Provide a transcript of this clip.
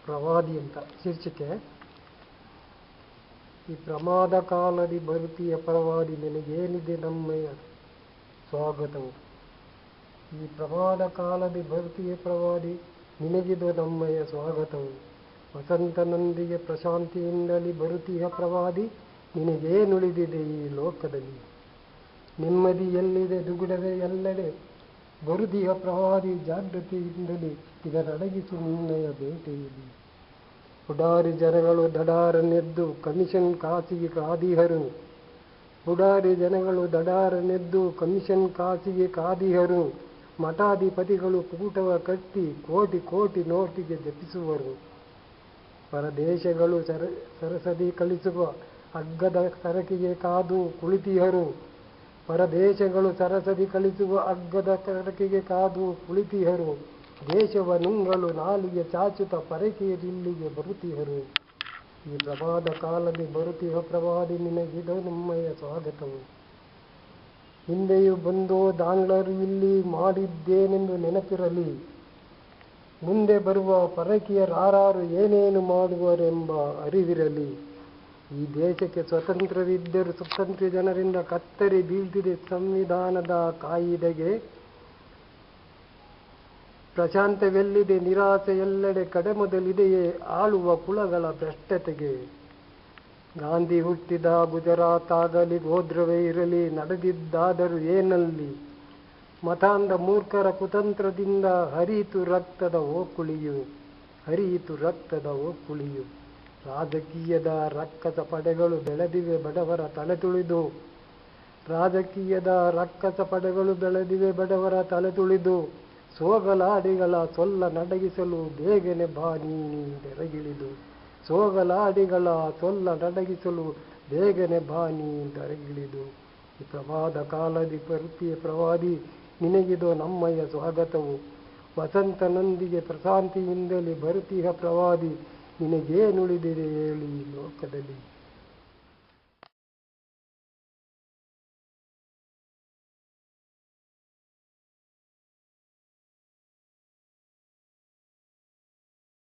ಪ್ರವಾದಿ ಅಂತ ಶೀರ್ಷಿಕೆ. ಈ ಪ್ರಮಾದ ಕಾಲದಿ ಬರುತ್ತೀಯ ಪ್ರವಾದಿ, ನಿನಗೇನಿದೆ ನಮ್ಮಯ ಸ್ವಾಗತವು. ಈ ಪ್ರಮಾದ ಕಾಲದಿ ಬರುತ್ತೀಯ ಪ್ರವಾದಿ, ನಿನಗಿದು ನಮ್ಮಯ ಸ್ವಾಗತವು. ವಸಂತನೊಂದಿಗೆ ಪ್ರಶಾಂತಿಯಿಂದಲೇ ಬರುತ್ತೀಯ ಪ್ರವಾದಿ, ನಿನಗೇನುಳಿದಿದೆ ಈ ಲೋಕದಲ್ಲಿ. ನೆಮ್ಮದಿ ಎಲ್ಲಿದೆ ದುಗುಡವೇ ಎಲ್ಲೆಡೆ, ಬರುತ್ತೀಯ ಪ್ರವಾದಿ ಜಾಗೃತಿಯಿಂದಲೇ ಇದರಡಗಿಸು ನಿನ್ನಯ ಬೇಟೆಯಲ್ಲಿ. ಪುಡಾರಿ ಜನಗಳು ದಡಾರನೆದ್ದು ಕಮಿಷನ್ ಕಾಸಿಗೆ ಕಾದಿಹರು. ಪುಡಾರಿ ಜನಗಳು ದಡಾರನೆದ್ದು ಕಮಿಷನ್ ಕಾಸಿಗೆ ಕಾದಿಹರು. ಮಠಾಧಿಪತಿಗಳು ಕೂಟವ ಕಟ್ಟಿ ಕೋಟಿ ಕೋಟಿ ನೋಟಿಗೆ ಜಪಿಸುವರು. ಪರದೇಶಗಳು ಸರಸದಿ ಕಳಿಸುವ ಅಗ್ಗದ ಸರಕಿಗೆ ಕಾದು ಕುಳಿತಿಹರು. ಪರದೇಶಗಳು ಸರಸದಿ ಕಳಿಸುವ ಅಗ್ಗದ ಸರಕಿಗೆ ಕಾದು ಕುಳಿತಿಹರು. ದೇಶವ ನುಂಗಲು ನಾಲಿಗೆ ಚಾಚುತ ಪರಕೀಯರಿಲ್ಲಿಗೆ ಬರುತ್ತಿಹರು. ಈ ಪ್ರಮಾದ ಕಾಲದಲ್ಲಿ ಬರುತ್ತಿಹ ಪ್ರವಾದಿ, ನಿನಗಿದು ನಮ್ಮಯ ಸ್ವಾಗತವು. ಹಿಂದೆಯೂ ಬಂದೋ ದಾಂಗ್ಲರು ಇಲ್ಲಿ ಮಾಡಿದ್ದೇನೆಂದು ನೆನಪಿರಲಿ. ಮುಂದೆ ಬರುವ ಪರಕೀಯರಾರು ಏನೇನು ಮಾಡುವರೆಂಬ ಅರಿವಿರಲಿ. ಈ ದೇಶಕ್ಕೆ ಸ್ವತಂತ್ರವಿದ್ದರೂ ಸ್ವತಂತ್ರ ಜನರಿಂದ ಕತ್ತರಿ ಬೀಳ್ತಿದೆ ಸಂವಿಧಾನದ ಕಾಯಿದೆಗೆ. ಪ್ರಶಾಂತವೆಲ್ಲಿದೆ ನಿರಾಸೆ ಎಲ್ಲೆಡೆ, ಕಡೆಮೊದಲಿದೆಯೇ ಆಳುವ ಕುಲಗಳ ಭ್ರಷ್ಟತೆಗೆ. ಗಾಂಧಿ ಹುಟ್ಟಿದ ಗುಜರಾತ್ ಆಗಲಿ ಗೋಧ್ರವೇ ಇರಲಿ, ನಡೆದಿದ್ದಾದರೂ ಏನಲ್ಲಿ. ಮತಾಂಧ ಮೂರ್ಖರ ಕುತಂತ್ರದಿಂದ ಹರಿಯಿತು ರಕ್ತದ ಓಕುಳಿಯು, ಹರಿಯಿತು ರಕ್ತದ ಓಕುಳಿಯು. ರಾಜಕೀಯದ ರಕ್ಕಸ ಪಡೆಗಳು ಬೆಳೆದಿವೆ ಬಡವರ ತಲೆ ತುಳಿದು. ರಾಜಕೀಯದ ರಕ್ಕಸ ಪಡೆಗಳು ಬೆಳೆದಿವೆ ಬಡವರ ತಲೆ ತುಳಿದು. ಸೋಗಲಾಡಿಗಳ ಸೊಲ್ಲ ನಡಗಿಸಲು ಬೇಗನೆ ಬಾ ನೀನೆರಗಿಳಿದು. ಸೋಗಲಾಡಿಗಳ ಸೊಲ್ಲ ನಡಗಿಸಲು ಬೇಗನೆ ಬಾ ನೀನೆರಗಿಳಿದು. ಈ ಪ್ರಮಾದ ಕಾಲದಿ ಬರುತ್ತೀಯ ಪ್ರವಾದಿ, ನಿನಗಿದು ನಮ್ಮಯ ಸ್ವಾಗತವು. ವಸಂತನೊಂದಿಗೆ ಪ್ರಶಾಂತಿಯಿಂದಲೇ ಬರುತ್ತೀಯ ಪ್ರವಾದಿ, ನಿನಗೇನುಳಿದಿದೆ ಹೇಳಿ ಲೋಕದಲ್ಲಿ.